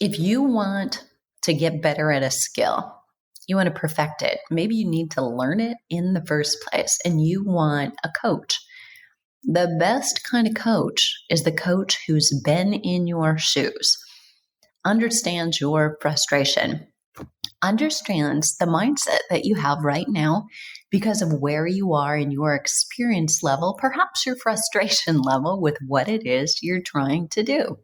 If you want to get better at a skill, you want to perfect it, maybe you need to learn it in the first place, and you want a coach. The best kind of coach is the coach who's been in your shoes, understands your frustration, understands the mindset that you have right now because of where you are in your experience level, perhaps your frustration level with what it is you're trying to do.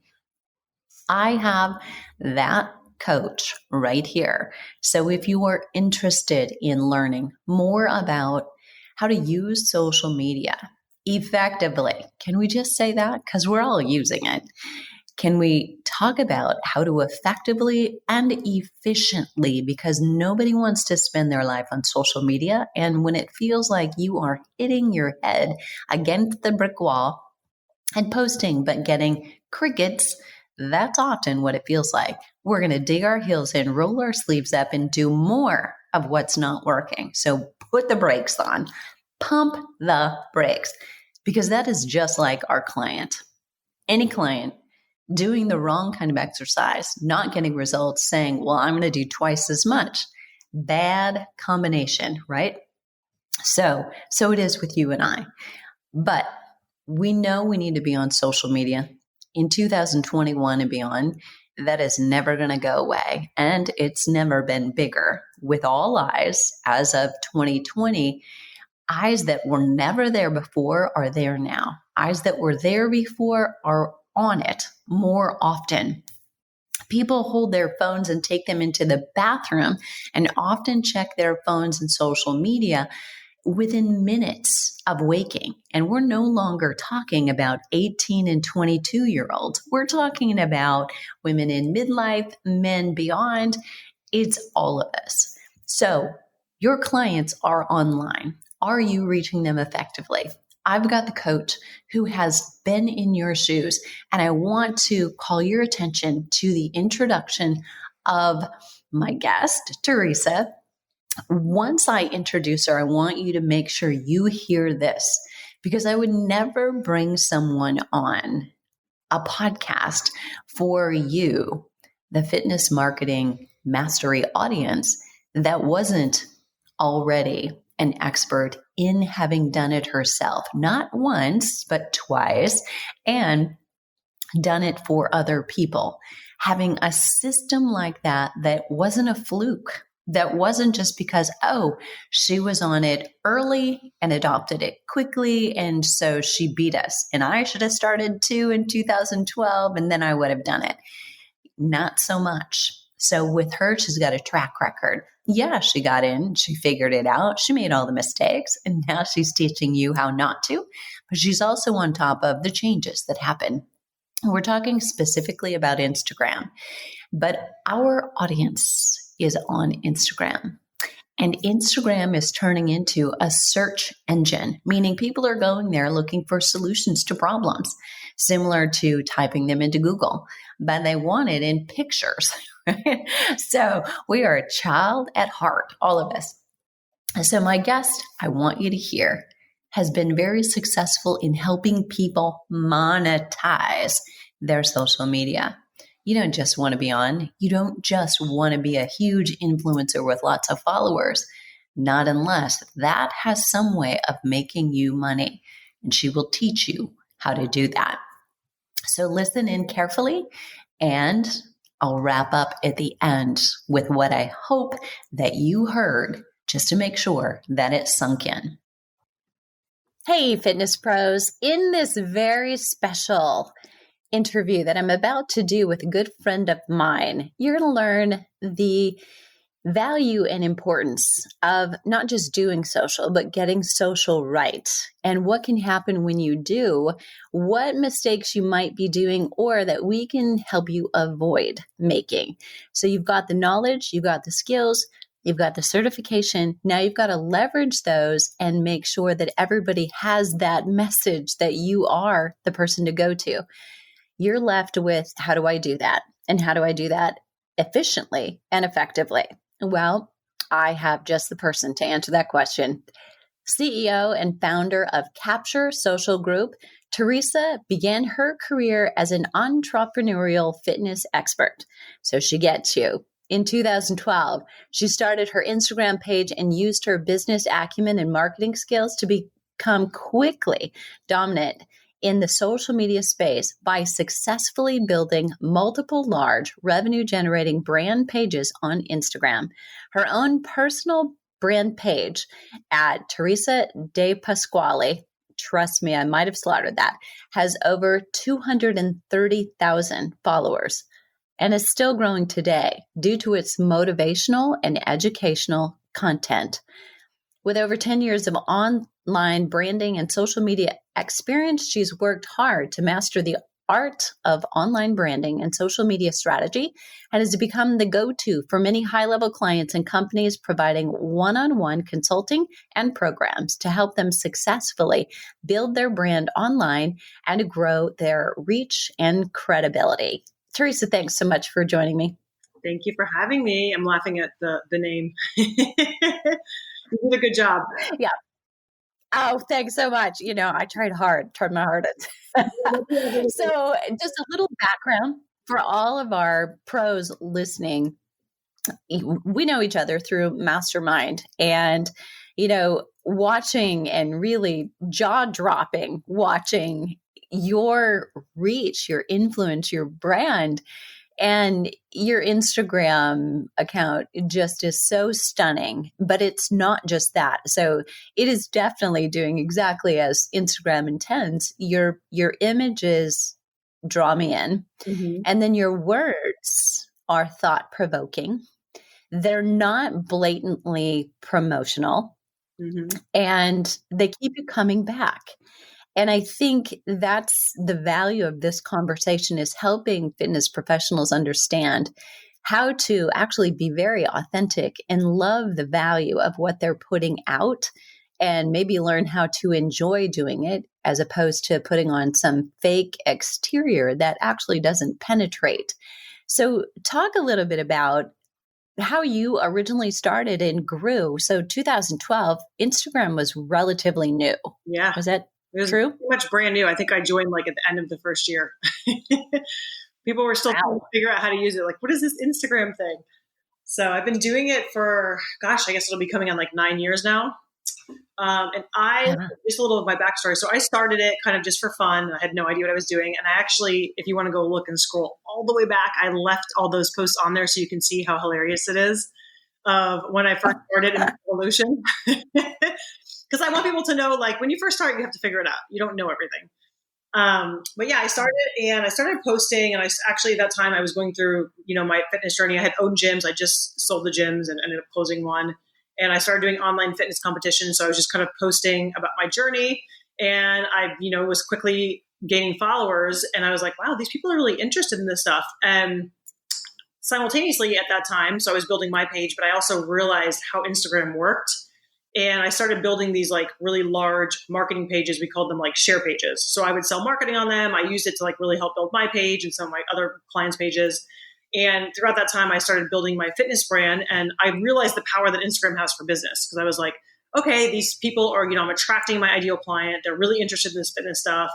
I have that coach right here. So if you are interested in learning more about how to use social media effectively, can we just say that? Because we're all using it. Can we talk about how to effectively and efficiently, because nobody wants to spend their life on social media. And when it feels like you are hitting your head against the brick wall and posting, but getting crickets, that's often what it feels like. We're going to dig our heels in, roll our sleeves up, and do more of what's not working. So put the brakes on, pump the brakes, because that is just like our client. Any client doing the wrong kind of exercise, not getting results, saying, well, I'm going to do twice as much. Bad combination, right? So it is with you and I. But we know we need to be on social media in 2021 and beyond. That is never going to go away. And it's never been bigger. With all eyes, as of 2020, eyes that were never there before are there now. Eyes that were there before are on it more often. People hold their phones and take them into the bathroom and often check their phones and social media within minutes of waking. And we're no longer talking about 18 and 22-year-olds. We're talking about women in midlife, men beyond. It's all of us. So your clients are online. Are you reaching them effectively? I've got the coach who has been in your shoes, and I want to call your attention to the introduction of my guest, Theresa. Once I introduce her, I want you to make sure you hear this, because I would never bring someone on a podcast for you, the fitness marketing mastery audience, that wasn't already an expert in having done it herself, not once, but twice, and done it for other people. Having a system like that wasn't a fluke. That wasn't just because, she was on it early and adopted it quickly, and so she beat us. And I should have started too in 2012, and then I would have done it. Not so much. So with her, she's got a track record. Yeah, she got in, she figured it out, she made all the mistakes, and now she's teaching you how not to. But she's also on top of the changes that happen. We're talking specifically about Instagram, but our audience is on Instagram. And Instagram is turning into a search engine, meaning people are going there looking for solutions to problems, similar to typing them into Google, but they want it in pictures. Right? So we are a child at heart, all of us. So my guest, I want you to hear, has been very successful in helping people monetize their social media. You don't just want to be on. You don't just want to be a huge influencer with lots of followers. Not unless that has some way of making you money. And she will teach you how to do that. So listen in carefully, and I'll wrap up at the end with what I hope that you heard, just to make sure that it sunk in. Hey, fitness pros. In this very special interview that I'm about to do with a good friend of mine, you're going to learn the value and importance of not just doing social, but getting social right, and what can happen when you do, what mistakes you might be doing, or that we can help you avoid making. So you've got the knowledge, you've got the skills, you've got the certification. Now you've got to leverage those and make sure that everybody has that message that you are the person to go to. You're left with, how do I do that? And how do I do that efficiently and effectively? Well, I have just the person to answer that question. CEO and founder of Capture Social Group, Theresa began her career as an entrepreneurial fitness expert. So she gets you. In 2012, she started her Instagram page and used her business acumen and marketing skills to become quickly dominant in the social media space by successfully building multiple large revenue generating brand pages on Instagram. Her own personal brand page at Theresa Depasquale, trust me, I might have slaughtered that, has over 230,000 followers and is still growing today due to its motivational and educational content. With over 10 years of online branding and social media experience, she's worked hard to master the art of online branding and social media strategy and has become the go-to for many high-level clients and companies, providing one-on-one consulting and programs to help them successfully build their brand online and grow their reach and credibility. Theresa, thanks so much for joining me. Thank you for having me. I'm laughing at the name. You did a good job. Yeah. Oh, thanks so much. I tried my hardest. So just a little background for all of our pros listening. We know each other through Mastermind, and, watching and really jaw-dropping, watching your reach, your influence, your brand, and your Instagram account just is so stunning, but it's not just that. So it is definitely doing exactly as Instagram intends. Your images draw me in, and then your words are thought-provoking. They're not blatantly promotional, and they keep you coming back. And I think that's the value of this conversation, is helping fitness professionals understand how to actually be very authentic and love the value of what they're putting out, and maybe learn how to enjoy doing it as opposed to putting on some fake exterior that actually doesn't penetrate. So talk a little bit about how you originally started and grew. So 2012, Instagram was relatively new. Yeah. Was that It was true? pretty much brand new. I think I joined like at the end of the first year. People were still trying to figure out how to use it. Like, what is this Instagram thing? So I've been doing it for, I guess it'll be coming on like 9 years now. And just a little of my backstory. So I started it kind of just for fun. I had no idea what I was doing. And I actually, if you want to go look and scroll all the way back, I left all those posts on there so you can see how hilarious it is of when I first started in evolution. Because I want people to know, like, when you first start, you have to figure it out. You don't know everything. But yeah, I started posting, and actually at that time I was going through, my fitness journey. I had owned gyms. I just sold the gyms and ended up closing one. And I started doing online fitness competitions. So I was just kind of posting about my journey, and I, was quickly gaining followers. And I was like, wow, these people are really interested in this stuff. And simultaneously at that time, so I was building my page, but I also realized how Instagram worked. And I started building these like really large marketing pages. We called them like share pages. So I would sell marketing on them. I used it to like really help build my page and some of my other clients' pages. And throughout that time, I started building my fitness brand. And I realized the power that Instagram has for business, because I was like, okay, these people are, I'm attracting my ideal client. They're really interested in this fitness stuff.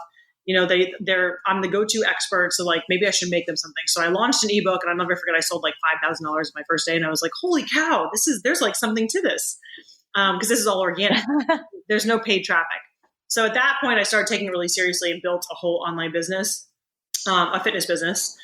I'm the go-to expert. So like, maybe I should make them something. So I launched an ebook, and I'll never forget, I sold like $5,000 my first day. And I was like, holy cow, there's like something to this. Because this is all organic. There's no paid traffic. So at that point, I started taking it really seriously and built a whole online business, a fitness business.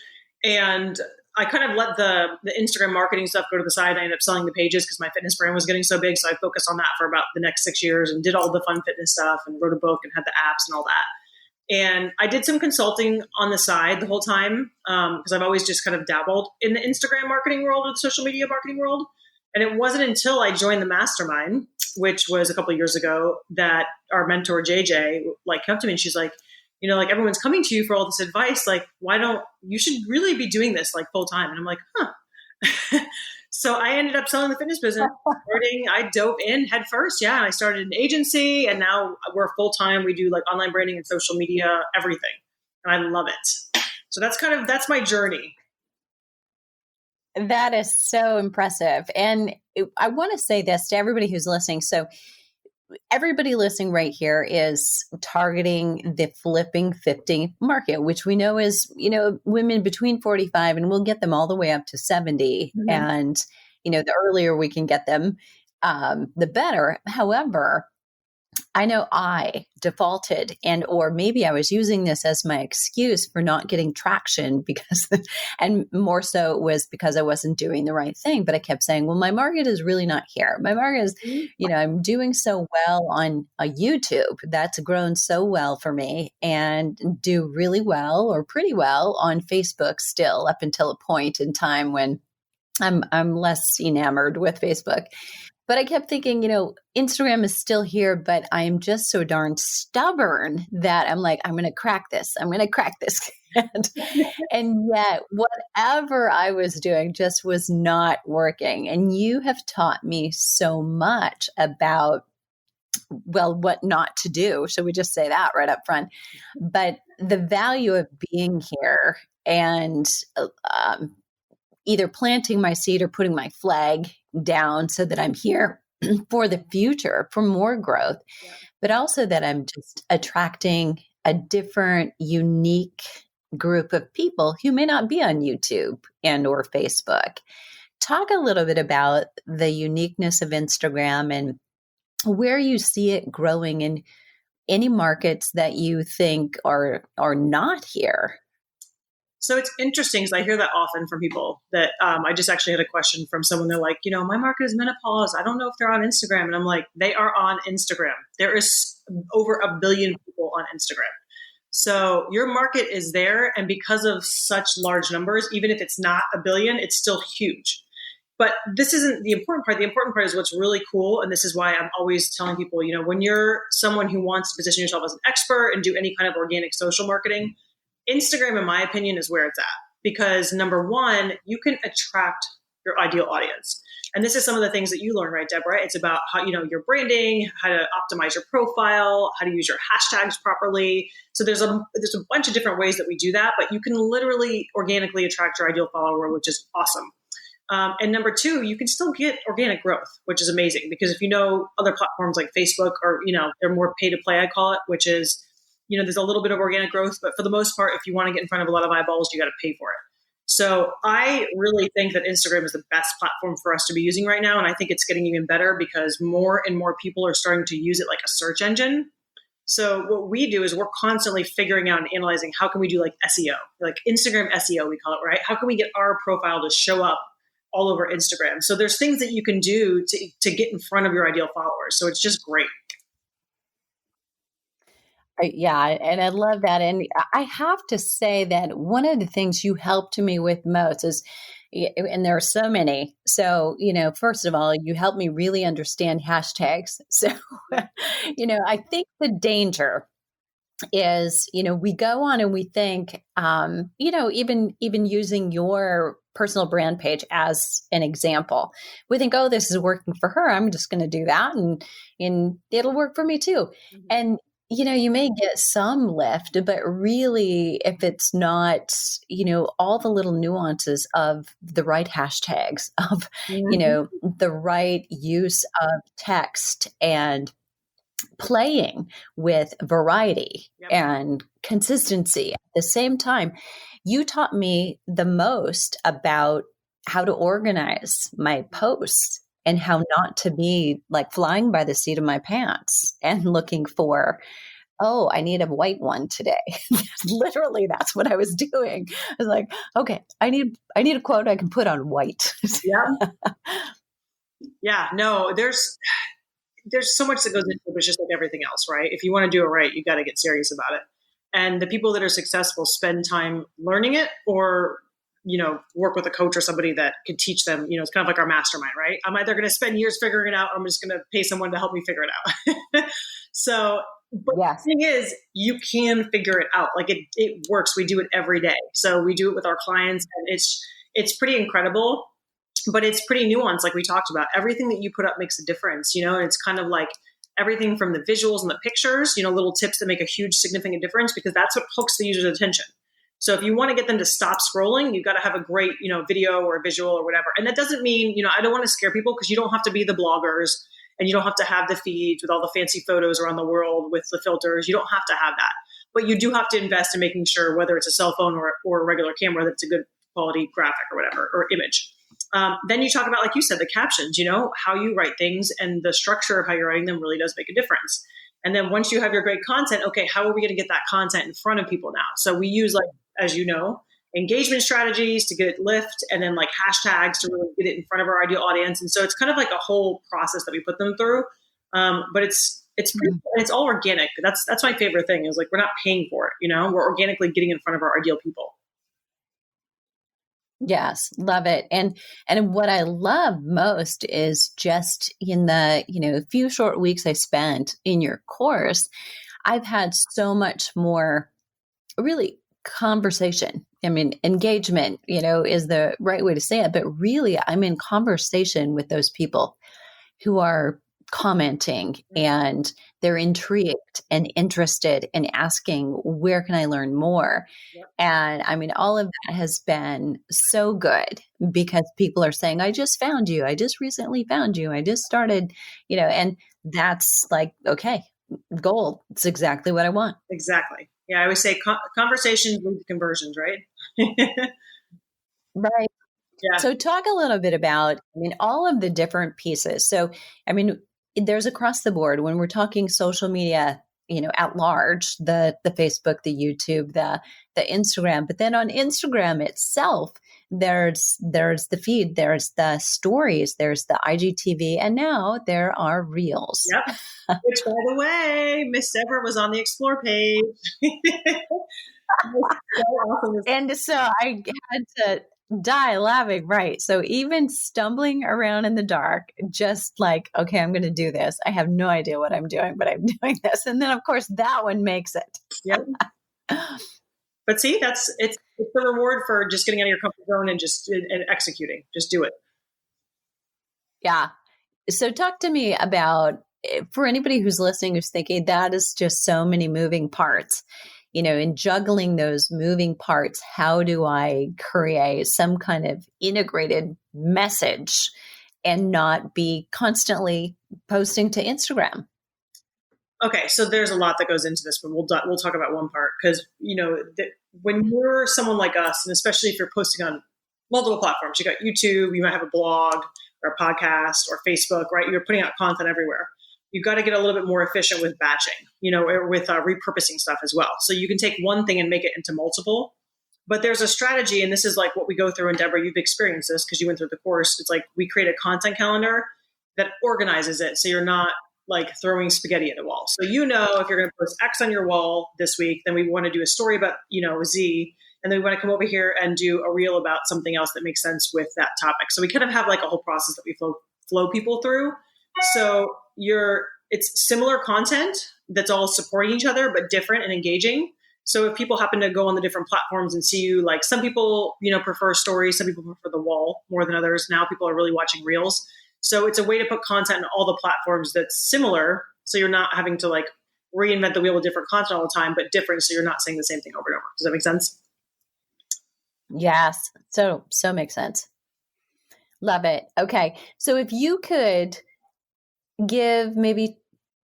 And I kind of let the Instagram marketing stuff go to the side. I ended up selling the pages because my fitness brand was getting so big. So I focused on that for about the next 6 years and did all the fun fitness stuff and wrote a book and had the apps and all that. And I did some consulting on the side the whole time, because I've always just kind of dabbled in the Instagram marketing world or the social media marketing world. And it wasn't until I joined the mastermind, which was a couple of years ago, that our mentor, JJ, like came up to me and she's like, like everyone's coming to you for all this advice. Like, you should really be doing this like full time. And I'm like, huh. So I ended up selling the fitness business. I dove in head first. Yeah. And I started an agency, and now we're full time. We do like online branding and social media, everything. And I love it. So that's my journey. That is so impressive. And I want to say this to everybody who's listening. So everybody listening right here is targeting the flipping 50 market, which we know is, women between 45, and we'll get them all the way up to 70. Mm-hmm. And, the earlier we can get them, the better. However, I know I defaulted or maybe I was using this as my excuse for not getting traction because, and more so it was because I wasn't doing the right thing. But I kept saying, well, my market is really not here. My market is, I'm doing so well on a YouTube. That's grown so well for me, and do really well or pretty well on Facebook still up until a point in time when I'm less enamored with Facebook. But I kept thinking, Instagram is still here, but I am just so darn stubborn that I'm like, I'm going to crack this. I'm going to crack this. and yet whatever I was doing just was not working. And you have taught me so much about, well, what not to do. So we just say that right up front. But the value of being here and either planting my seed or putting my flag down so that I'm here for the future, for more growth, but also that I'm just attracting a different, unique group of people who may not be on YouTube and or Facebook. Talk a little bit about the uniqueness of Instagram and where you see it growing in any markets that you think are not here. So it's interesting because I hear that often from people that I just actually had a question from someone. They're like, my market is menopause. I don't know if they're on Instagram. And I'm like, they are on Instagram. There is over 1 billion people on Instagram. So your market is there. And because of such large numbers, even if it's not 1 billion, it's still huge. But this isn't the important part. The important part is what's really cool. And this is why I'm always telling people, when you're someone who wants to position yourself as an expert and do any kind of organic social marketing, Instagram, in my opinion, is where it's at, because number one, you can attract your ideal audience. And this is some of the things that you learn, right, Deb, right? It's about how, your branding, how to optimize your profile, how to use your hashtags properly. So there's a bunch of different ways that we do that, but you can literally organically attract your ideal follower, which is awesome. And number two, you can still get organic growth, which is amazing, because if other platforms like Facebook or, they're more pay to play, I call it, which is, there's a little bit of organic growth, but for the most part, if you want to get in front of a lot of eyeballs, you got to pay for it. So I really think that Instagram is the best platform for us to be using right now. And I think it's getting even better because more and more people are starting to use it like a search engine. So what we do is we're constantly figuring out and analyzing how can we do like SEO, like Instagram SEO, we call it, right? How can we get our profile to show up all over Instagram? So there's things that you can do to get in front of your ideal followers. So it's just great. Yeah, and I love that. And I have to say that one of the things you helped me with most is, and there are so many. So, first of all, you helped me really understand hashtags. So, I think the danger is, we go on and we think, even using your personal brand page as an example, we think, oh, this is working for her. I'm just going to do that and it'll work for me too. Mm-hmm. And you may get some lift, but really, if it's not, all the little nuances of the right hashtags, of, the right use of text and playing with variety and consistency at the same time, you taught me the most about how to organize my posts and how not to be like flying by the seat of my pants and looking for, oh, I need a white one today. Literally, that's what I was doing. I was like, okay, I need a quote I can put on white. Yeah. No, there's so much that goes into it, but it's just like everything else, right? If you want to do it right, you got to get serious about it. And the people that are successful spend time learning it or work with a coach or somebody that could teach them. It's kind of like our mastermind, right? I'm either going to spend years figuring it out, or I'm just going to pay someone to help me figure it out. So, but the thing is, you can figure it out. Like it works. We do it every day. So we do it with our clients, and it's pretty incredible, but it's pretty nuanced. Like we talked about, everything that you put up makes a difference, and it's kind of like everything from the visuals and the pictures, little tips that make a huge significant difference, because that's what hooks the user's attention. So if you want to get them to stop scrolling, you've got to have a great, video or a visual or whatever. And that doesn't mean, I don't want to scare people, because you don't have to be the bloggers and you don't have to have the feeds with all the fancy photos around the world with the filters. You don't have to have that, but you do have to invest in making sure, whether it's a cell phone or a regular camera, that it's a good quality graphic or whatever, or image. Then you talk about, like you said, the captions, how you write things, and the structure of how you're writing them really does make a difference. And then once you have your great content, okay, how are we going to get that content in front of people now? So we use, like, as you know, engagement strategies to get it lift, and then like hashtags to really get it in front of our ideal audience. And so it's kind of like a whole process that we put them through. But it's pretty, and it's all organic. That's my favorite thing, is like, we're not paying for it. We're organically getting in front of our ideal people. Yes, love it. And what I love most is just in the, few short weeks I spent in your course, I've had so much more really conversation. I mean, engagement, is the right way to say it, but really I'm in conversation with those people who are commenting, and they're intrigued and interested and asking, where can I learn more? Yep. And I mean, all of that has been so good, because people are saying, I just found you. I just recently found you. I just started, and that's like, okay, gold. It's exactly what I want. Exactly. Yeah. I always say conversations lead to conversions, right? Right. Yeah. So talk a little bit about, all of the different pieces. So, there's across the board when we're talking social media, at large, the Facebook, the YouTube, the Instagram, but then on Instagram itself, there's the feed, there's the stories, there's the IGTV, and now there are reels. Yep. Which, by the way, Miss Everett was on the Explore page. So awesome. And so I had to die laughing. Right. So even stumbling around in the dark, just like, okay, I'm going to do this. I have no idea what I'm doing, but I'm doing this. And then of course that one makes it. Yep. But see, it's the reward for just getting out of your comfort zone and just and executing. Just do it. Yeah. So talk to me about, for anybody who's listening, who's thinking that is just so many moving parts, in juggling those moving parts, how do I create some kind of integrated message and not be constantly posting to Instagram? Okay, so there's a lot that goes into this, but we'll talk about one part, because when you're someone like us, and especially if you're posting on multiple platforms, you got YouTube, you might have a blog or a podcast or Facebook, right? You're putting out content everywhere. You've got to get a little bit more efficient with batching, or with repurposing stuff as well. So you can take one thing and make it into multiple. But there's a strategy, and this is like what we go through. And Deborah, you've experienced this because you went through the course. It's like we create a content calendar that organizes it, so you're not like throwing spaghetti at the wall. So if you're going to post X on your wall this week, then we want to do a story about Z, and then we want to come over here and do a reel about something else that makes sense with that topic. So we kind of have like a whole process that we flow people through. So it's similar content that's all supporting each other, but different and engaging. So if people happen to go on the different platforms and see you, like some people, prefer stories, some people prefer the wall more than others. Now people are really watching reels. So it's a way to put content on all the platforms that's similar. So you're not having to like reinvent the wheel with different content all the time, but different. So you're not saying the same thing over and over. Does that make sense? Yes. So makes sense. Love it. Okay. So if you could give maybe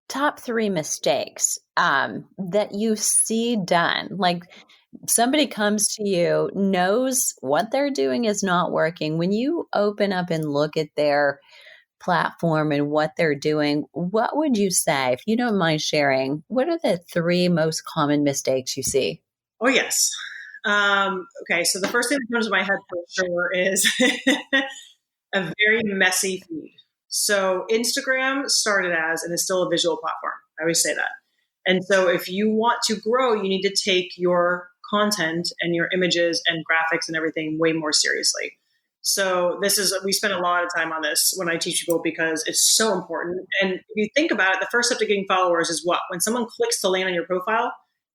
top 3 mistakes that you see done, like somebody comes to you, knows what they're doing is not working. When you open up and look at their platform and what they're doing, what would you say, if you don't mind sharing, what are the 3 most common mistakes you see? Oh, yes. Okay. So the first thing that comes to my head for sure is a very messy feed. So Instagram started as, and is still a visual platform. I always say that. And so if you want to grow, you need to take your content and your images and graphics and everything way more seriously. So we spend a lot of time on this when I teach people, because it's so important. And if you think about it, the first step to getting followers is what? When someone clicks to land on your profile,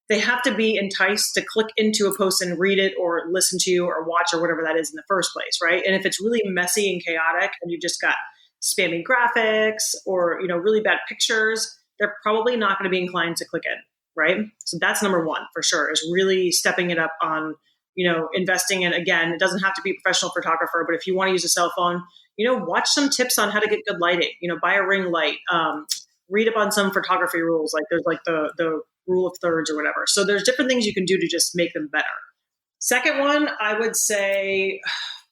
they have to be enticed to click into a post and read it or listen to you or watch or whatever that is in the first place, right? And if it's really messy and chaotic and you just got spammy graphics or, really bad pictures, they're probably not going to be inclined to click in, right? So that's number 1 for sure, is really stepping it up on investing in, again, it doesn't have to be a professional photographer, but if you want to use a cell phone, watch some tips on how to get good lighting, buy a ring light, read up on some photography rules. Like there's like the rule of thirds or whatever. So there's different things you can do to just make them better. Second one, I would say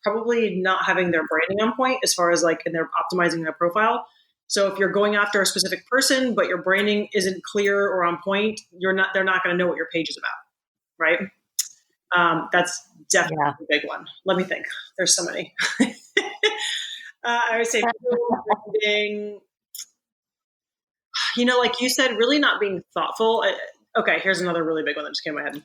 probably not having their branding on point as far as like, and they're optimizing their profile. So if you're going after a specific person, but your branding isn't clear or on point, they're not going to know what your page is about. Right. That's definitely a big one. Let me think. There's so many. I would say branding, like you said, really not being thoughtful. Okay, here's another really big one that just came to my head.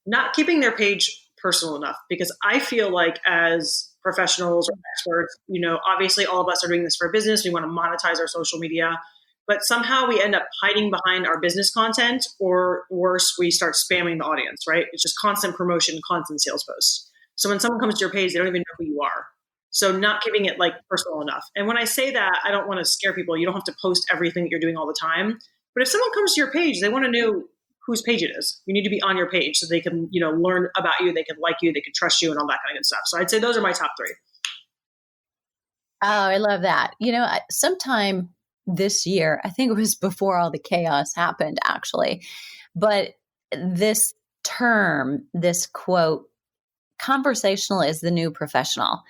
Not keeping their page personal enough, because I feel like as professionals or experts, obviously all of us are doing this for business. We want to monetize our social media, but somehow we end up hiding behind our business content, or worse, we start spamming the audience, right? It's just constant promotion, constant sales posts. So when someone comes to your page, they don't even know who you are. So not giving it like personal enough. And when I say that, I don't want to scare people. You don't have to post everything that you're doing all the time. But if someone comes to your page, they want to know whose page it is. You need to be on your page so they can, learn about you. They can like you. They can trust you and all that kind of good stuff. So I'd say those are my top three. Oh, I love that. Sometime this year, I think it was before all the chaos happened, actually, but this term, this quote, conversational is the new professional,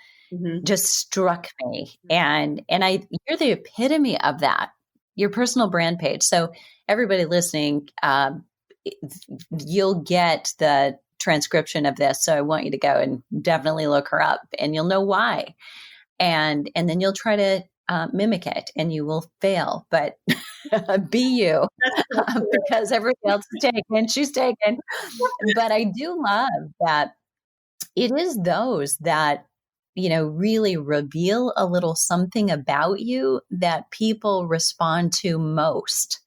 just struck me. And you're the epitome of that, your personal brand page. So everybody listening, you'll get the transcription of this. So I want you to go and definitely look her up, and you'll know why. And then you'll try to mimic it, and you will fail, but be you, because everybody else is taken, she's taken. But I do love that it is those that, really reveal a little something about you that people respond to most,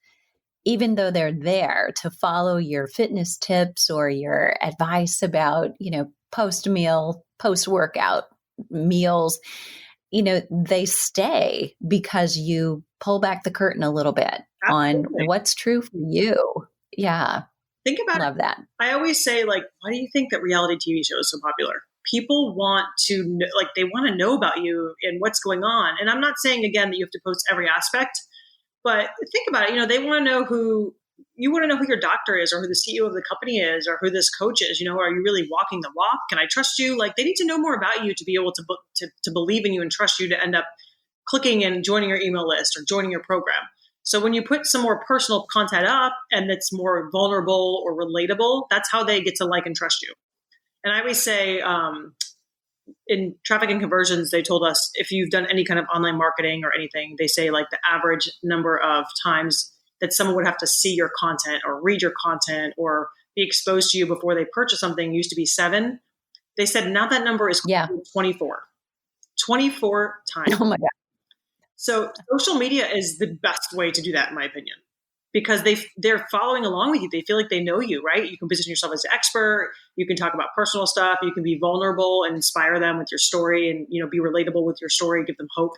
even though they're there to follow your fitness tips or your advice about, post-meal, post-workout meals. They stay because you pull back the curtain a little bit on what's true for you. Yeah. Think about Love that. I always say, like, why do you think that reality TV shows are so popular? People want to they want to know about you and what's going on. And I'm not saying, again, that you have to post every aspect, but think about it. They want to know who your doctor is, or who the CEO of the company is, or who this coach is. Are you really walking the walk? Can I trust you? Like, they need to know more about you to be able to believe in you and trust you to end up clicking and joining your email list or joining your program. So when you put some more personal content up and it's more vulnerable or relatable, that's how they get to like and trust you. And I always say, in traffic and conversions, they told us if you've done any kind of online marketing or anything, they say like the average number of times that someone would have to see your content or read your content or be exposed to you before they purchase something used to be 7. They said now that number is 24. 24 times. Oh my God. So social media is the best way to do that, in my opinion, because they're following along with you. They feel like they know you, right? You can position yourself as an expert. You can talk about personal stuff. You can be vulnerable and inspire them with your story, and be relatable with your story, give them hope,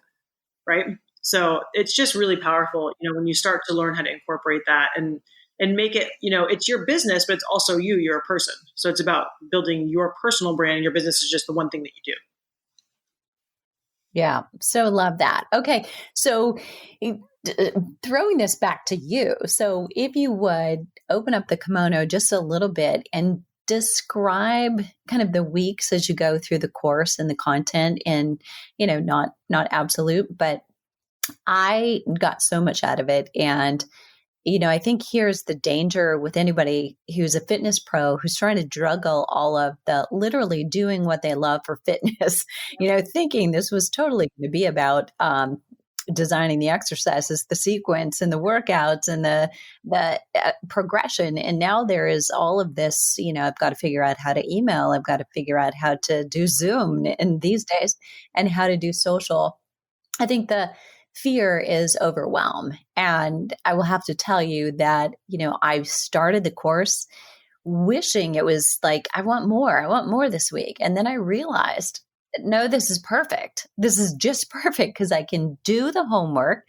right? So it's just really powerful, when you start to learn how to incorporate that and make it, it's your business, but it's also you. You're a person. So it's about building your personal brand, and your business is just the one thing that you do. Yeah. So love that. Okay. So throwing this back to you. So if you would open up the kimono just a little bit and describe kind of the weeks as you go through the course and the content, and, not absolute, but I got so much out of it. And, I think here's the danger with anybody who's a fitness pro who's trying to juggle all of the literally doing what they love for fitness, thinking this was totally going to be about designing the exercises, the sequence and the workouts and the progression. And now there is all of this, I've got to figure out how to email. I've got to figure out how to do Zoom in these days and how to do social. I think the fear is overwhelm. And I will have to tell you that, I started the course wishing it was like, I want more this week. And then I realized, no, this is perfect. This is just perfect because I can do the homework,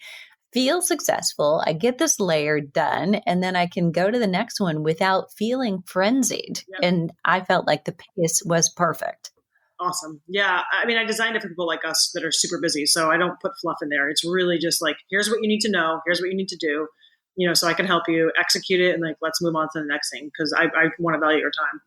feel successful. I get this layer done, and then I can go to the next one without feeling frenzied. Yep. And I felt like the pace was perfect. Awesome. Yeah. I mean, I designed it for people like us that are super busy. So I don't put fluff in there. It's really just like, here's what you need to know. Here's what you need to do, so I can help you execute it, and like, let's move on to the next thing, because I want to value your time.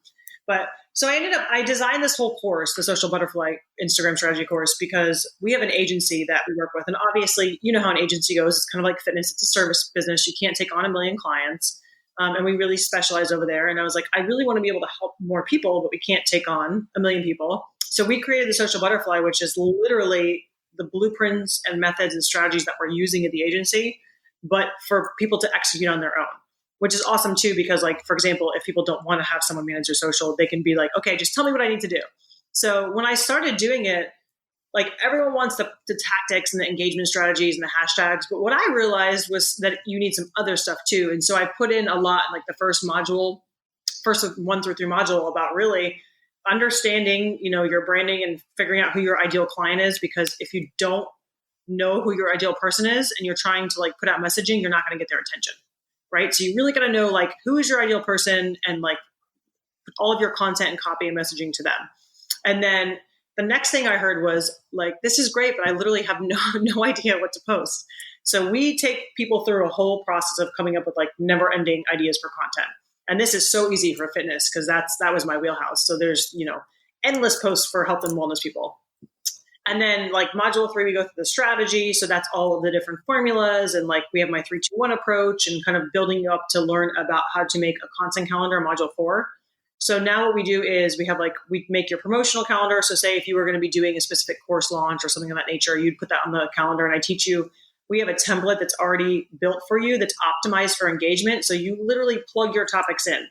But so I designed this whole course, the Social Butterfly Instagram Strategy course, because we have an agency that we work with. And obviously, you know how an agency goes. It's kind of like fitness. It's a service business. You can't take on a million clients. And we really specialize over there. And I was like, I really want to be able to help more people, but we can't take on a million people. So we created the Social Butterfly, which is literally the blueprints and methods and strategies that we're using at the agency, but for people to execute on their own, which is awesome too, because like, for example, if people don't want to have someone manage their social, they can be like, okay, just tell me what I need to do. So when I started doing it, like, everyone wants the tactics and the engagement strategies and the hashtags. But what I realized was that you need some other stuff too. And so I put in a lot, like the first 1 through 3 module, about really understanding, your branding and figuring out who your ideal client is. Because if you don't know who your ideal person is and you're trying to like put out messaging, you're not going to get their attention. Right. So you really got to know like who is your ideal person, and like put all of your content and copy and messaging to them. And then the next thing I heard was like, this is great, but I literally have no idea what to post. So we take people through a whole process of coming up with like never ending ideas for content. And this is so easy for fitness, because that was my wheelhouse. So there's, endless posts for health and wellness people. And then like module 3, we go through the strategy. So that's all of the different formulas. And like, we have my 3-2-1 approach, and kind of building you up to learn about how to make a content calendar, module 4. So now what we do is we make your promotional calendar. So say if you were going to be doing a specific course launch or something of that nature, you'd put that on the calendar, and I teach you. We have a template that's already built for you that's optimized for engagement. So you literally plug your topics in.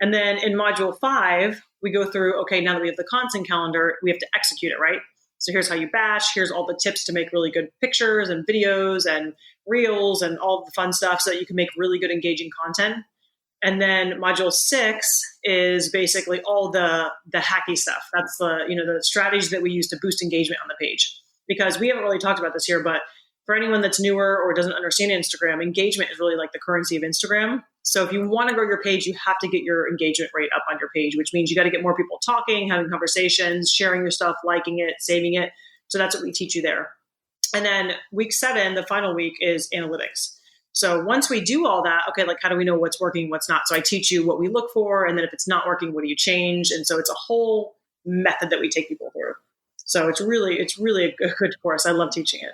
And then in module 5, we go through, okay, now that we have the content calendar, we have to execute it, right? So here's how you batch. Here's all the tips to make really good pictures and videos and reels and all the fun stuff, so that you can make really good engaging content. And then module 6 is basically all the hacky stuff. That's the strategies that we use to boost engagement on the page. Because we haven't really talked about this here, but for anyone that's newer or doesn't understand Instagram, engagement is really like the currency of Instagram. So if you want to grow your page, you have to get your engagement rate up on your page, which means you got to get more people talking, having conversations, sharing your stuff, liking it, saving it. So that's what we teach you there. And then week 7, the final week, is analytics. So once we do all that, okay, like, how do we know what's working, what's not? So I teach you what we look for, and then if it's not working, what do you change? And so it's a whole method that we take people through. So it's really a good course. I love teaching it.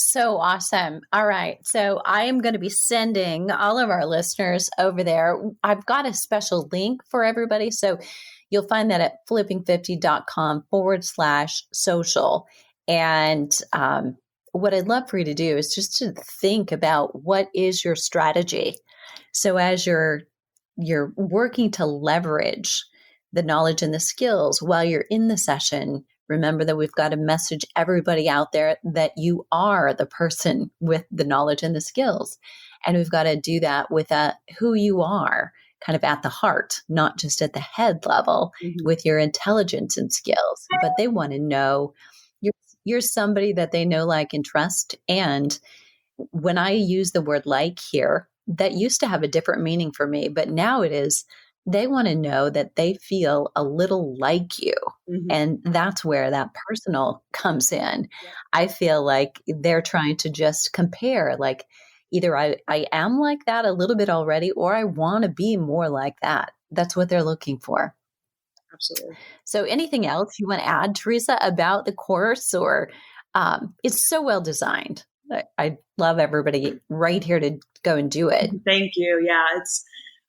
So awesome. All right. So I am going to be sending all of our listeners over there. I've got a special link for everybody. So you'll find that at flipping50.com/social. And what I'd love for you to do is just to think about, what is your strategy? So as you're working to leverage the knowledge and the skills while you're in the session, remember that we've got to message everybody out there that you are the person with the knowledge and the skills. And we've got to do that with who you are, kind of at the heart, not just at the head level, with your intelligence and skills. But they want to know you're somebody that they know, like, and trust. And when I use the word like here, that used to have a different meaning for me, but now it is, they want to know that they feel a little like you. And that's where that personal comes in. Yeah. I feel like they're trying to just compare, like, either I am like that a little bit already, or I want to be more like that. That's what they're looking for. Absolutely. So anything else you want to add, Theresa, about the course? Or it's so well designed. I love everybody right here to go and do it. Thank you. Yeah,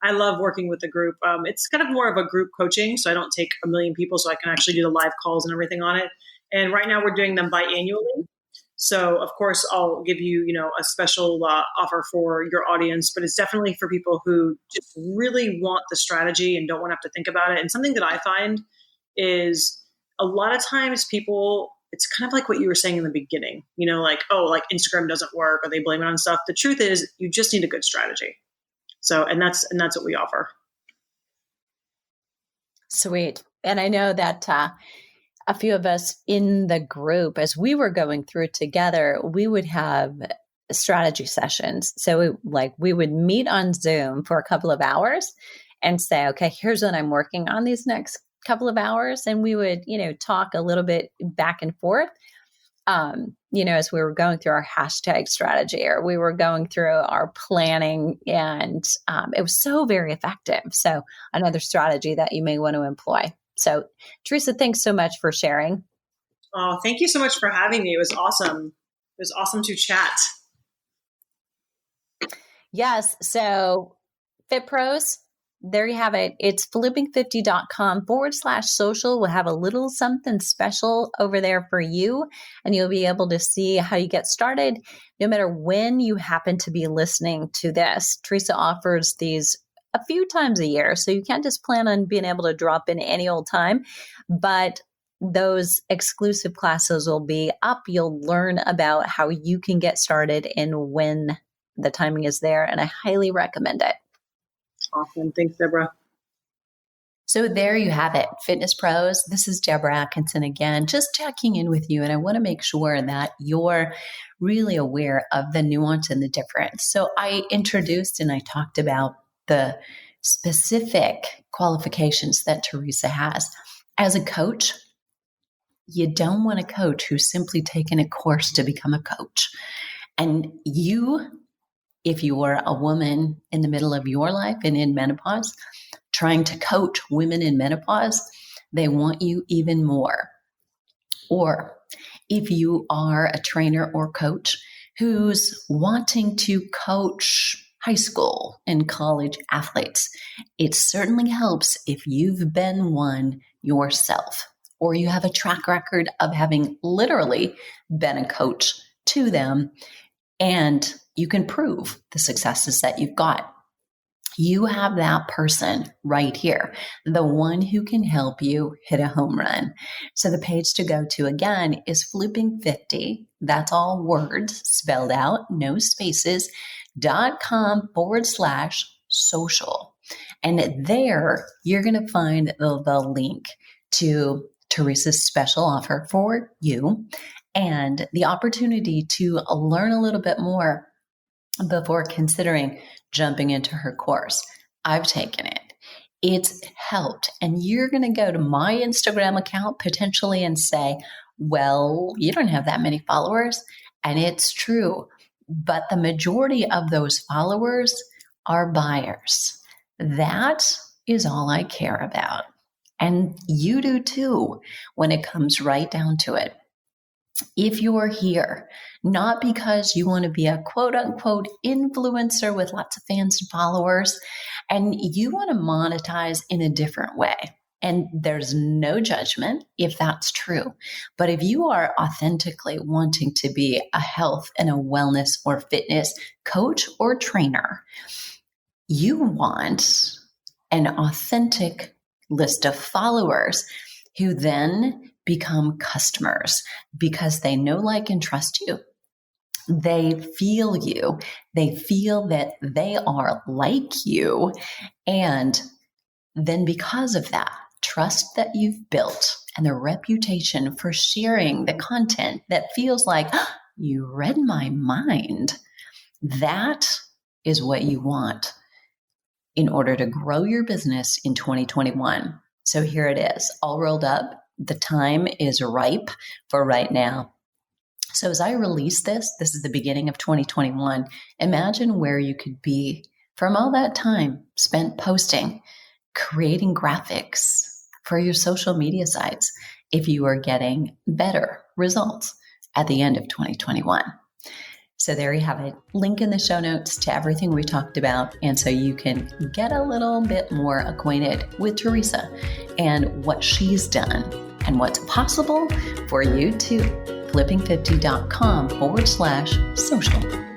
I love working with the group. It's kind of more of a group coaching, so I don't take a million people, so I can actually do the live calls and everything on it. And right now we're doing them biannually. So of course I'll give you, a special offer for your audience, but it's definitely for people who just really want the strategy and don't want to have to think about it. And something that I find is a lot of times people, it's kind of like what you were saying in the beginning, like, oh, like Instagram doesn't work, or they blame it on stuff. The truth is, you just need a good strategy. So, and that's what we offer. Sweet. And I know that a few of us in the group, as we were going through together, we would have strategy sessions. So we would meet on Zoom for a couple of hours and say, okay, here's what I'm working on these next couple of hours. And we would, talk a little bit back and forth, as we were going through our hashtag strategy, or we were going through our planning, and it was so very effective. So another strategy that you may want to employ. So Theresa, thanks so much for sharing. Oh, thank you so much for having me. It was awesome. It was awesome to chat. Yes. So Fit Pros, there you have it. It's flipping50.com/social. We'll have a little something special over there for you, and you'll be able to see how you get started no matter when you happen to be listening to this. Theresa offers these a few times a year, so you can't just plan on being able to drop in any old time, but those exclusive classes will be up. You'll learn about how you can get started and when the timing is there, and I highly recommend it. Awesome. Thanks, Deborah. So there you have it, Fitness Pros. This is Deborah Atkinson again, just checking in with you. And I want to make sure that you're really aware of the nuance and the difference. So I introduced and I talked about the specific qualifications that Theresa has. As a coach, you don't want a coach who's simply taken a course to become a coach. And if you are a woman in the middle of your life and in menopause, trying to coach women in menopause, they want you even more. Or if you are a trainer or coach who's wanting to coach high school and college athletes, it certainly helps if you've been one yourself, or you have a track record of having literally been a coach to them, and you can prove the successes that you've got. You have that person right here, the one who can help you hit a home run. So the page to go to again is flipping50. That's all words spelled out, no spaces, .com/social. And there you're going to find the link to Theresa's special offer for you and the opportunity to learn a little bit more before considering jumping into her course. I've taken it. It's helped. And you're going to go to my Instagram account potentially and say, well, you don't have that many followers. And it's true. But the majority of those followers are buyers. That is all I care about. And you do too, when it comes right down to it. If you're here, not because you want to be a quote unquote influencer with lots of fans and followers, and you want to monetize in a different way, and there's no judgment if that's true. But if you are authentically wanting to be a health and a wellness or fitness coach or trainer, you want an authentic list of followers who then become customers because they know, like, and trust you. They feel you. They feel that they are like you. And then because of that, trust that you've built and the reputation for sharing the content that feels like, oh, you read my mind. That is what you want in order to grow your business in 2021. So here it is, all rolled up. The time is ripe for right now. So as I release this is the beginning of 2021. Imagine where you could be from all that time spent posting, creating graphics for your social media sites if you are getting better results at the end of 2021. So there you have it. Link in the show notes to everything we talked about. And so you can get a little bit more acquainted with Theresa and what she's done and what's possible for you too. flipping50.com/social.